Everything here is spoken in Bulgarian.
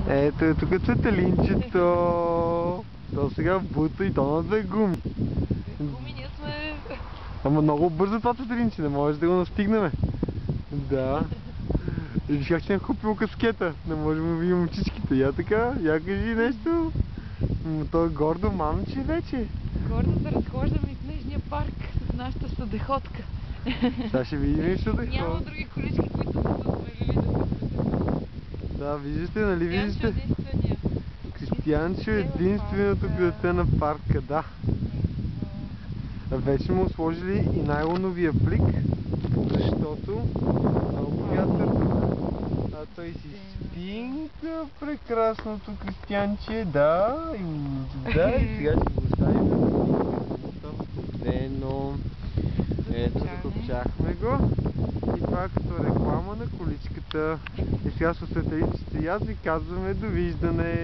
Ето е тук светелинчето. То сега бута и то на две гуми. Гуми, ние сме... Ама много бързо това светелинче, не можеш да го настигнем. Да. И виж как си е купил каскета. Не можем да видим очичките. Я така, я кажи нещо. То е гордо мамче вече. Гордо да разхождаме из Книжния парк с нашата съдеходка. Сега ще видим съдеход. Няма други колички, които са се осмелили да се. Да, виждате, нали виждате? Единствения. Кристиянчо е единственото дете на парка, да. Вече му сложили и найлоновия плик, защото много вятър. А той си спинка прекрасното Кристиянче, да, и сега ще го оставим студено. Ето, закопчахме го. И това е като реклама на количката. И сега с светелиците и аз ви казваме довиждане.